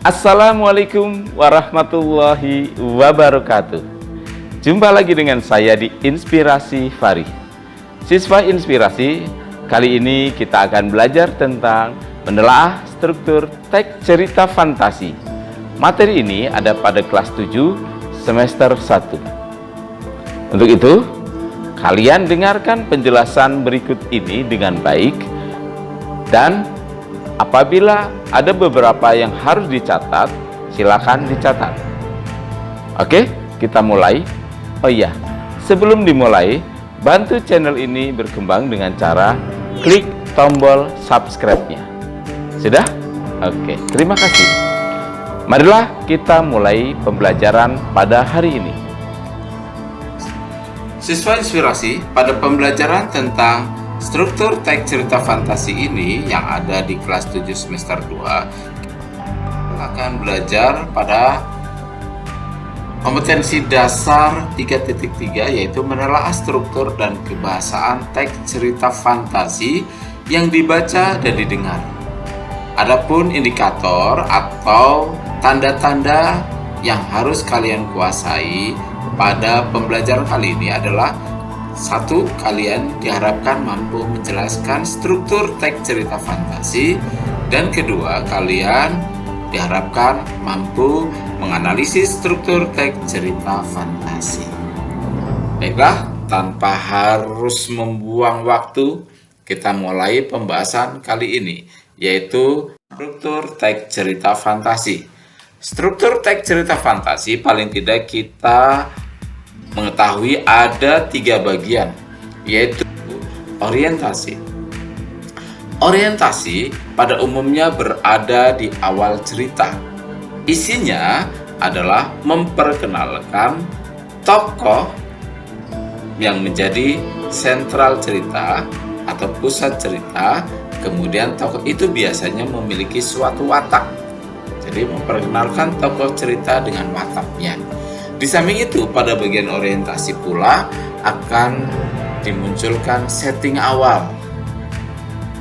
Assalamualaikum warahmatullahi wabarakatuh. Jumpa lagi dengan saya di Inspirasi Fari. Siswa Inspirasi, kali ini kita akan belajar tentang menelaah struktur teks cerita fantasi. Materi ini ada pada kelas 7 semester 1. Untuk itu, kalian dengarkan penjelasan berikut ini dengan baik, dan apabila ada beberapa yang harus dicatat, silakan dicatat. Oke, kita mulai. Oh iya, sebelum dimulai, bantu channel ini berkembang dengan cara klik tombol subscribe-nya. Sudah? Oke, terima kasih. Marilah kita mulai pembelajaran pada hari ini. Siswa Inspirasi, pada pembelajaran tentang struktur teks cerita fantasi ini yang ada di kelas 7 semester 2, kita akan belajar pada kompetensi dasar 3.3, yaitu menelaah struktur dan kebahasaan teks cerita fantasi yang dibaca dan didengar. Adapun indikator atau tanda-tanda yang harus kalian kuasai pada pembelajaran kali ini adalah: 1. Kalian diharapkan mampu menjelaskan struktur teks cerita fantasi. Dan kedua, kalian diharapkan mampu menganalisis struktur teks cerita fantasi. Baiklah, tanpa harus membuang waktu, kita mulai pembahasan kali ini, yaitu struktur teks cerita fantasi. Struktur teks cerita fantasi paling tidak kita mengetahui ada 3 bagian, yaitu orientasi. Orientasi pada umumnya berada di awal cerita. Isinya adalah memperkenalkan tokoh yang menjadi sentral cerita atau pusat cerita. Kemudian tokoh itu biasanya memiliki suatu watak. Jadi memperkenalkan tokoh cerita dengan wataknya. Di samping itu, pada bagian orientasi pula akan dimunculkan setting awal.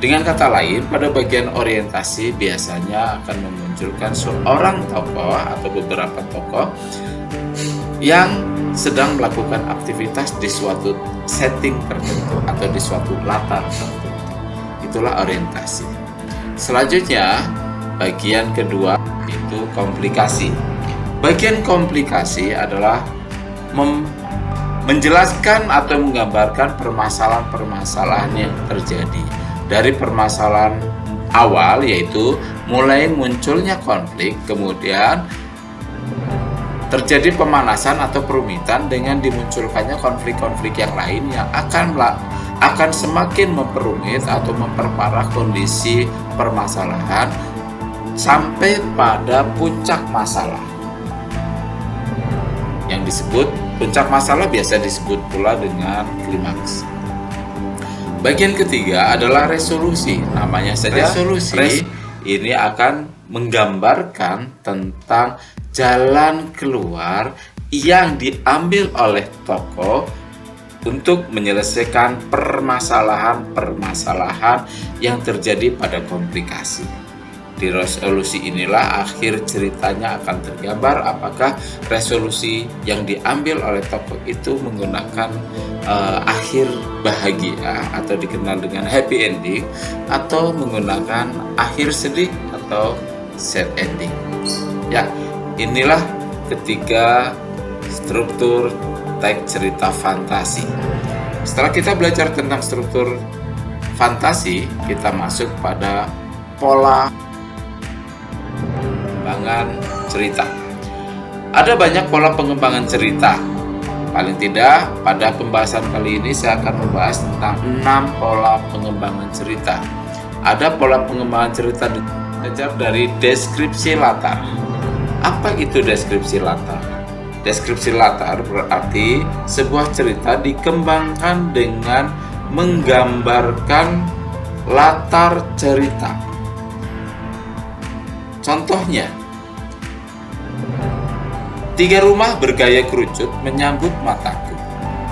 Dengan kata lain, pada bagian orientasi biasanya akan memunculkan seorang tokoh atau beberapa tokoh yang sedang melakukan aktivitas di suatu setting tertentu atau di suatu latar tertentu. Itulah orientasi. Selanjutnya, bagian kedua itu komplikasi. Bagian komplikasi adalah menjelaskan atau menggambarkan permasalahan-permasalahan yang terjadi. Dari permasalahan awal, yaitu mulai munculnya konflik, kemudian terjadi pemanasan atau perumitan dengan dimunculkannya konflik-konflik yang lain yang akan semakin memperumit atau memperparah kondisi permasalahan sampai pada puncak masalah. Yang disebut puncak masalah biasa disebut pula dengan klimaks. Bagian ketiga adalah resolusi. Namanya saja resolusi. Ini akan menggambarkan tentang jalan keluar yang diambil oleh tokoh untuk menyelesaikan permasalahan-permasalahan yang terjadi pada komplikasi. Di resolusi inilah akhir ceritanya akan tergambar, apakah resolusi yang diambil oleh tokoh itu menggunakan akhir bahagia atau dikenal dengan happy ending, atau menggunakan akhir sedih atau sad ending. Ya, inilah ketiga struktur teks cerita fantasi. Setelah kita belajar tentang struktur fantasi, kita masuk pada pola pengembangan cerita. Ada banyak pola pengembangan cerita. Paling tidak, pada pembahasan kali ini saya akan membahas tentang 6 pola pengembangan cerita. Ada pola pengembangan cerita belajar dari deskripsi latar. Apa itu deskripsi latar? Deskripsi latar berarti sebuah cerita dikembangkan dengan menggambarkan latar cerita. Contohnya, 3 rumah bergaya kerucut menyambut mataku.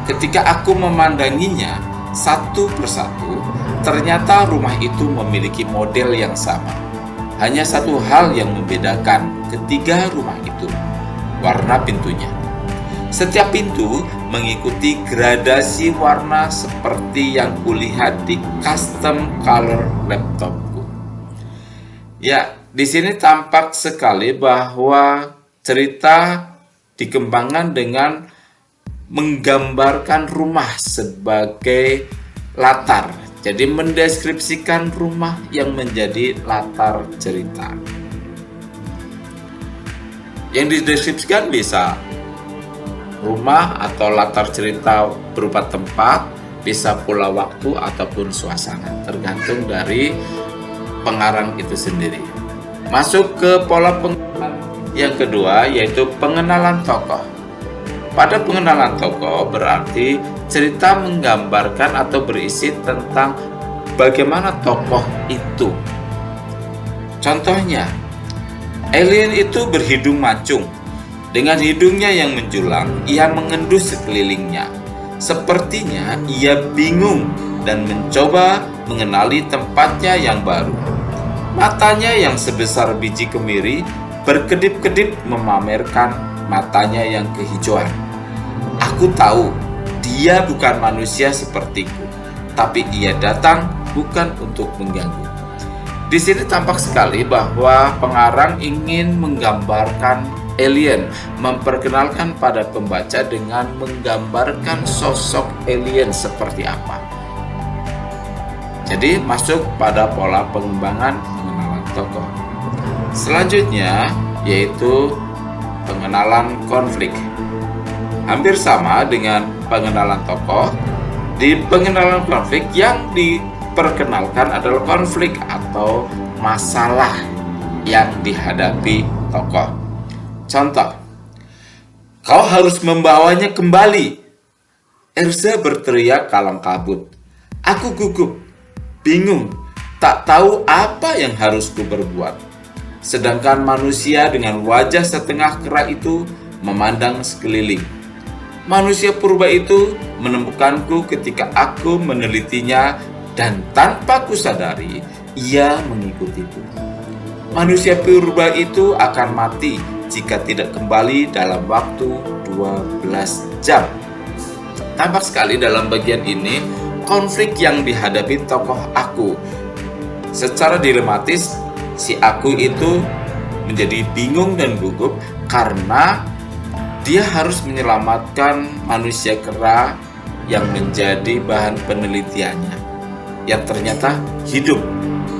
Ketika aku memandanginya satu persatu, ternyata rumah itu memiliki model yang sama. Hanya satu hal yang membedakan ketiga rumah itu, warna pintunya. Setiap pintu mengikuti gradasi warna seperti yang kulihat di custom color laptopku. Ya, di sini tampak sekali bahwa cerita dikembangkan dengan menggambarkan rumah sebagai latar. Jadi mendeskripsikan rumah yang menjadi latar cerita. Yang dideskripsikan bisa rumah atau latar cerita berupa tempat, bisa pula waktu ataupun suasana, tergantung dari pengarang itu sendiri. Masuk ke pola pengenalan yang kedua, yaitu pengenalan tokoh. Pada pengenalan tokoh berarti cerita menggambarkan atau berisi tentang bagaimana tokoh itu. Contohnya, alien itu berhidung mancung. Dengan hidungnya yang menjulang, ia mengendus sekelilingnya. Sepertinya ia bingung dan mencoba mengenali tempatnya yang baru. Matanya yang sebesar biji kemiri berkedip-kedip memamerkan matanya yang kehijauan. Aku tahu dia bukan manusia sepertiku, tapi ia datang bukan untuk mengganggu. Di sini tampak sekali bahwa pengarang ingin menggambarkan alien, memperkenalkan pada pembaca dengan menggambarkan sosok alien seperti apa. Jadi masuk pada pola pengembangan pengenalan tokoh. Selanjutnya yaitu pengenalan konflik. Hampir sama dengan pengenalan tokoh. Di pengenalan konflik yang diperkenalkan adalah konflik atau masalah yang dihadapi tokoh. Contoh, kau harus membawanya kembali. Erza berteriak kalang kabut. Aku gugup, bingung, tak tahu apa yang harus ku berbuat. Sedangkan manusia dengan wajah setengah kera itu memandang sekeliling. Manusia purba itu menemukanku ketika aku menelitinya dan tanpa kusadari ia mengikutiku. Manusia purba itu akan mati jika tidak kembali dalam waktu 12 jam. Tampak sekali dalam bagian ini konflik yang dihadapi tokoh aku. Secara dilematis, si aku itu menjadi bingung dan gugup karena dia harus menyelamatkan manusia kera yang menjadi bahan penelitiannya, yang ternyata hidup.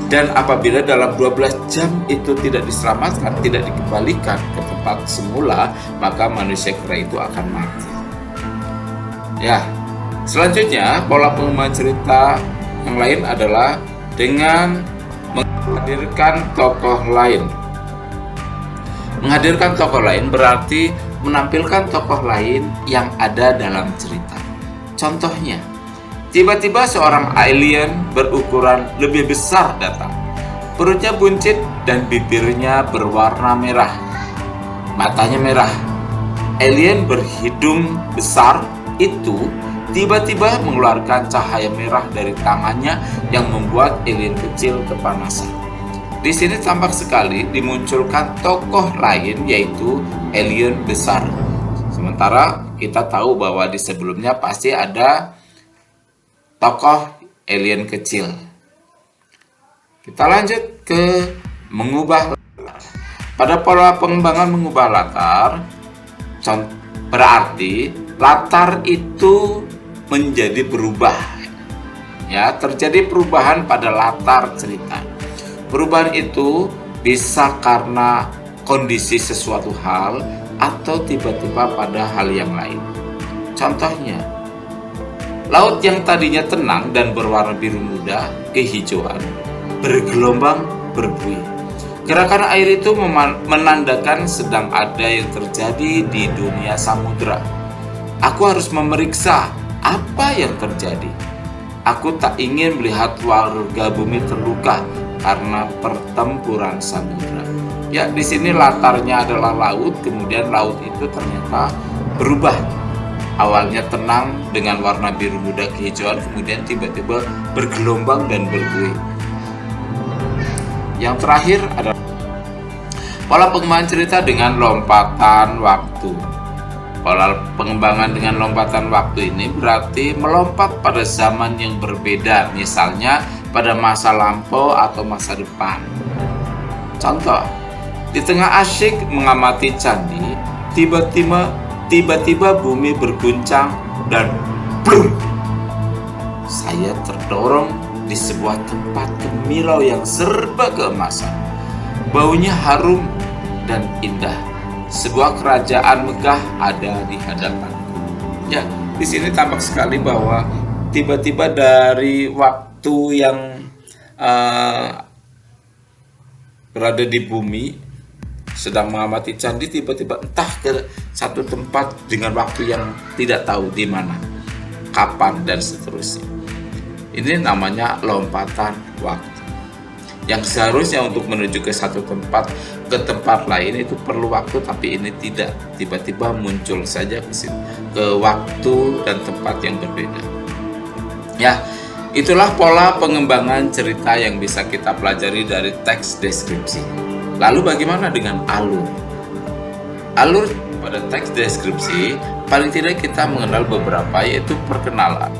Dan apabila dalam 12 jam itu tidak diselamatkan, tidak dikembalikan ke tempat semula, maka manusia kera itu akan mati. Ya, selanjutnya pola pengembangan cerita yang lain adalah dengan menghadirkan tokoh lain. Menghadirkan tokoh lain berarti menampilkan tokoh lain yang ada dalam cerita. Contohnya, tiba-tiba seorang alien berukuran lebih besar datang. Perutnya buncit dan bibirnya berwarna merah. Matanya merah. Alien berhidung besar itu tiba-tiba mengeluarkan cahaya merah dari tangannya yang membuat alien kecil kepanasan. Di sini tampak sekali dimunculkan tokoh lain yaitu alien besar. Sementara kita tahu bahwa di sebelumnya pasti ada tokoh alien kecil. Kita lanjut ke mengubah latar. Pada pola pengembangan mengubah latar, berarti latar itu menjadi berubah. Ya, terjadi perubahan pada latar cerita. Perubahan itu bisa karena kondisi sesuatu hal atau tiba-tiba pada hal yang lain. Contohnya, laut yang tadinya tenang dan berwarna biru muda, kehijauan, bergelombang, berbuih. Gerakan air itu menandakan sedang ada yang terjadi di dunia samudera. Aku harus memeriksa apa yang terjadi. Aku tak ingin melihat warga bumi terluka karena pertempuran samudera. Ya, di sini latarnya adalah laut, kemudian laut itu ternyata berubah. Awalnya tenang dengan warna biru muda kehijauan, kemudian tiba-tiba bergelombang dan berbuih. Yang terakhir adalah pola pengembangan cerita dengan lompatan waktu. Pola pengembangan dengan lompatan waktu ini berarti melompat pada zaman yang berbeda, misalnya pada masa lampau atau masa depan. Contoh, di tengah asyik mengamati candi, tiba-tiba bumi berguncang dan blum. Saya terdorong di sebuah tempat kemilau yang serba keemasan. Baunya harum dan indah. Sebuah kerajaan megah ada di hadapanku. Ya, di sini tampak sekali bahwa tiba-tiba dari waktu yang berada di bumi sedang mengamati candi, tiba-tiba entah ke satu tempat dengan waktu yang tidak tahu di mana, kapan, dan seterusnya. Ini namanya lompatan waktu. Yang seharusnya untuk menuju ke satu tempat ke tempat lain itu perlu waktu, tapi ini tidak, tiba-tiba muncul saja ke waktu dan tempat yang berbeda. Ya, itulah pola pengembangan cerita yang bisa kita pelajari dari teks deskripsi. Lalu bagaimana dengan alur? Alur pada teks deskripsi paling tidak kita mengenal beberapa, yaitu perkenalan.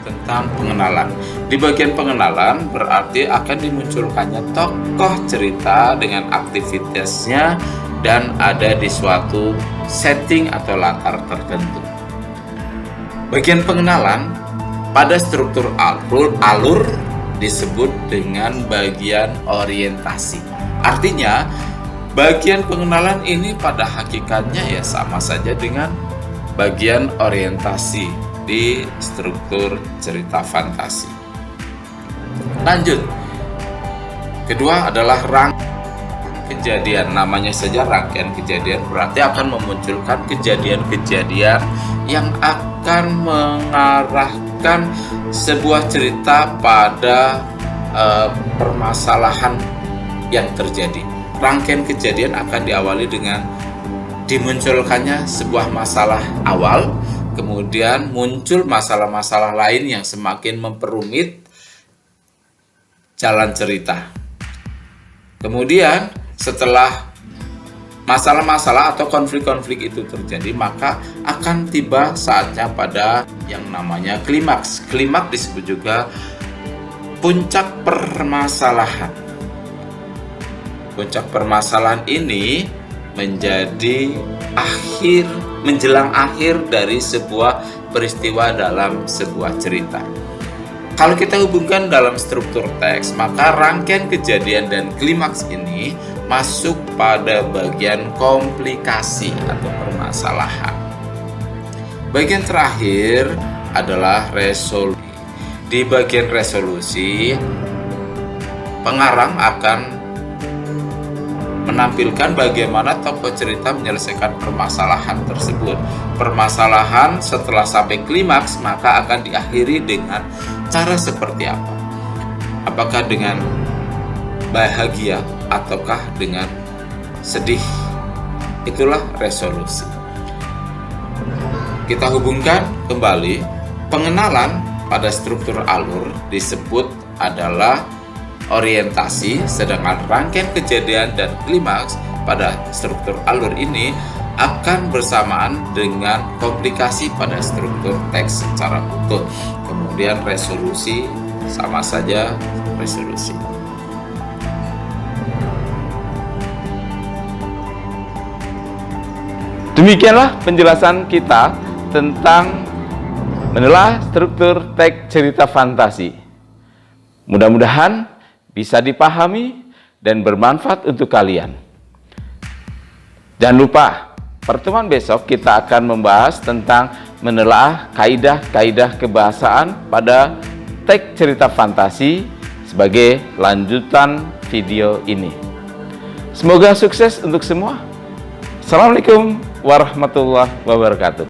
Tentang pengenalan. Di bagian pengenalan berarti akan dimunculkannya tokoh cerita dengan aktivitasnya dan ada di suatu setting atau latar tertentu. Bagian pengenalan pada struktur alur disebut dengan bagian orientasi. Artinya, bagian pengenalan ini pada hakikatnya ya sama saja dengan bagian orientasi di struktur cerita fantasi. Lanjut. Kedua adalah rangkaian kejadian. Namanya saja rangkaian kejadian, berarti akan memunculkan kejadian-kejadian yang akan mengarahkan sebuah cerita pada permasalahan yang terjadi. Rangkaian kejadian akan diawali dengan dimunculkannya sebuah masalah awal, kemudian muncul masalah-masalah lain yang semakin memperumit jalan cerita. Kemudian setelah masalah-masalah atau konflik-konflik itu terjadi, maka akan tiba saatnya pada yang namanya klimaks. Klimaks disebut juga puncak permasalahan. Puncak permasalahan ini menjadi menjelang akhir dari sebuah peristiwa dalam sebuah cerita. Kalau kita hubungkan dalam struktur teks, maka rangkaian kejadian dan klimaks ini masuk pada bagian komplikasi atau permasalahan. Bagian terakhir adalah resolusi. Di bagian resolusi, pengarang akan menampilkan bagaimana tokoh cerita menyelesaikan permasalahan tersebut. Permasalahan setelah sampai klimaks maka akan diakhiri dengan cara seperti apa? Apakah dengan bahagia ataukah dengan sedih? Itulah resolusi. Kita hubungkan kembali, pengenalan pada struktur alur disebut adalah orientasi, sedangkan rangkaian kejadian dan klimaks pada struktur alur ini akan bersamaan dengan komplikasi pada struktur teks secara utuh. Kemudian resolusi sama saja resolusi. Demikianlah penjelasan kita tentang menelaah struktur teks cerita fantasi. Mudah-mudahan bisa dipahami dan bermanfaat untuk kalian. Jangan lupa, pertemuan besok kita akan membahas tentang menelaah kaidah-kaidah kebahasaan pada teks cerita fantasi sebagai lanjutan video ini. Semoga sukses untuk semua. Assalamualaikum warahmatullahi wabarakatuh.